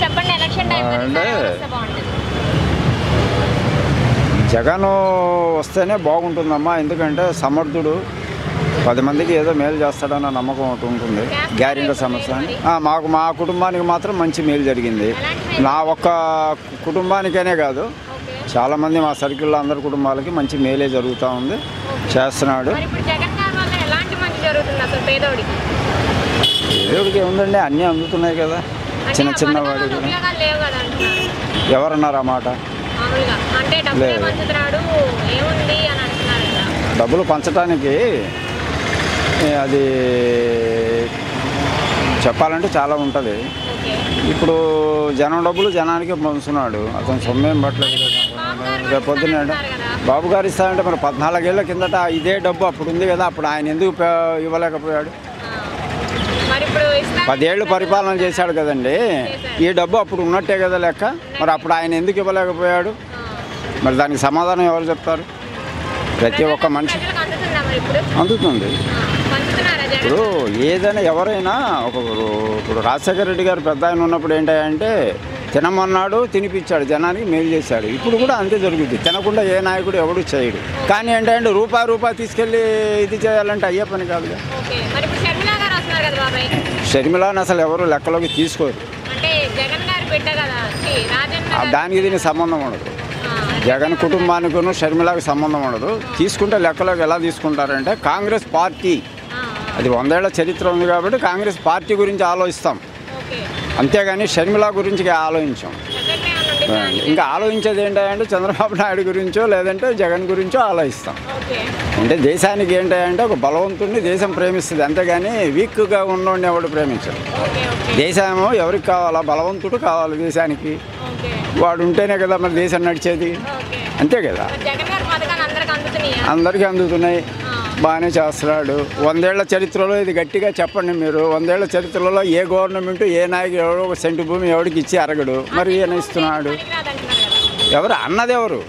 చెప్పండి election time అంటే జగన్ వస్తేనే బాగుంటుందమ్మా. ఎందుకంటే సమర్థుడు, 10 మందికి ఏదో మేలు చేస్తాడన్న నమ్మకం ఒకటి ఉంటుంది. గ్యారెంటీ సమస్య మా కుటుంబానికి మాత్రం మంచి మేలు జరిగింది. నా ఒక్క కుటుంబానికనే కాదు, చాలామంది మా సర్కిల్లో అందరి కుటుంబాలకి మంచి మేలే జరుగుతూ ఉంది, చేస్తున్నాడు. పేదోడికి ఏముందండి, అన్నీ అందుతున్నాయి కదా చిన్న చిన్న వాడికి. ఎవరన్నారు ఆ మాట? డబ్బులు పంచడానికి అది చెప్పాలంటే చాలా ఉంటుంది. ఇప్పుడు జనం డబ్బులు జనానికి పంచుతున్నాడు, అతను సొమ్మేం పట్టలేదు. రేపు పొద్దున్న బాబు గారు ఇస్తానంటే మరి 14 ఏళ్ల కిందట ఇదే డబ్బు అప్పుడు ఉంది కదా, అప్పుడు ఆయన ఎందుకు ఇవ్వలేకపోయాడు? 10 ఏళ్ళు పరిపాలన చేశాడు కదండి, ఈ డబ్బు అప్పుడు ఉన్నట్టే కదా లెక్క. మరి అప్పుడు ఆయన ఎందుకు ఇవ్వలేకపోయాడు? మరి దానికి సమాధానం ఎవరు చెప్తారు? ప్రతి ఒక్క మనిషి అందుతుంది. ఇప్పుడు ఏదైనా ఎవరైనా ఇప్పుడు రాజశేఖర రెడ్డి గారు పెద్ద ఆయన ఉన్నప్పుడు ఏంటంటే తినమన్నాడు, తినిపించాడు, జనానికి మేలు చేశాడు. ఇప్పుడు కూడా అంతే జరుగుతుంది. తినకుండా ఏ నాయకుడు ఎవడు చేయడు. కానీ ఏంటంటే రూపాయి తీసుకెళ్ళి ఇది చేయాలంటే అయ్యే పని కాదుగా. షర్మిలాని అసలు ఎవరు లెక్కలోకి తీసుకోరు. దానికి దీనికి సంబంధం ఉండదు. జగన్ కుటుంబానికి షర్మిలాకి సంబంధం ఉండదు. తీసుకుంటే లెక్కలోకి ఎలా తీసుకుంటారంటే కాంగ్రెస్ పార్టీ, అది 100 ఏళ్ల చరిత్ర ఉంది కాబట్టి కాంగ్రెస్ పార్టీ గురించి ఆలోచిస్తాం, అంతేగాని షర్మిల గురించి ఆలోచించాం. ఇంకా ఆలోచించేది ఏంటంటే చంద్రబాబు నాయుడు గురించో లేదంటే జగన్ గురించో ఆలోచిస్తాం. అంటే దేశానికి ఏంటంటే ఒక బలవంతుడిని దేశం ప్రేమిస్తుంది, అంతేగాని వీక్గా ఉన్నోడిని ఎవడు ప్రేమించడు. దేశము ఎవరికి కావాలా? బలవంతుడు కావాలి దేశానికి. వాడు ఉంటేనే కదా మరి దేశం నడిచేది, అంతే కదా. అందరికీ అందుతున్నాయి, బాగానే చేస్తున్నాడు. 100 ఏళ్ల చరిత్రలో ఇది గట్టిగా చెప్పండి మీరు. 100 ఏళ్ల చరిత్రలో ఏ గవర్నమెంట్ ఏ నాయకుడు ఎవడో ఒక సెంటు భూమి ఎవరికి ఇచ్చి అరగడు, మరి ఈయన ఇస్తున్నాడు. ఎవరు అన్నదెవరు?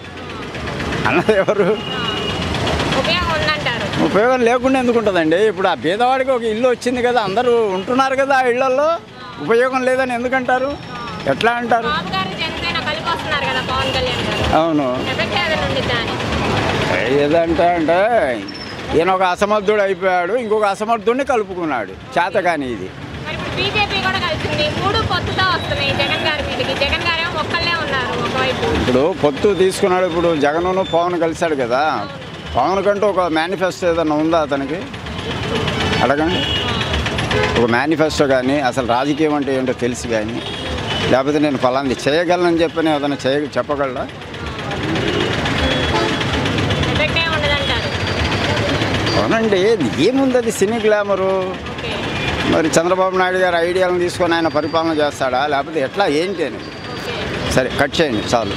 ఉపయోగం లేకుండా ఎందుకు ఉంటుందండి? ఇప్పుడు ఆ పేదవాడికి ఒక ఇల్లు వచ్చింది కదా, అందరూ ఉంటున్నారు కదా ఆ ఇళ్లలో, ఉపయోగం లేదని ఎందుకంటారు? ఎట్లా అంటారు? అవును, ఏదంటే అంటే ఈయన ఒక అసమర్థుడు అయిపోయాడు, ఇంకొక అసమర్థుడిని కలుపుకున్నాడు, చేతగాని ఇది. ఇప్పుడు పొత్తు తీసుకున్నాడు. ఇప్పుడు జగన్ పవన్ కలిశాడు కదా, పవన్ కంటూ ఒక మేనిఫెస్టో ఏదన్నా ఉందా అతనికి? అడగండి. ఒక మేనిఫెస్టో కానీ అసలు రాజకీయం అంటే ఏంటో తెలిసి కానీ, లేకపోతే నేను ఫలాంది చేయగలనని చెప్పని ఏదైనా చెప్పగలరా? అవునండి, ఏముంది అది సినీ గ్లామరు. మరి చంద్రబాబు నాయుడు గారు ఐడియాలను తీసుకొని ఆయన పరిపాలన చేస్తాడా, లేకపోతే ఎట్లా ఏంటి అని? సరే, కట్ చేయండి చాలు.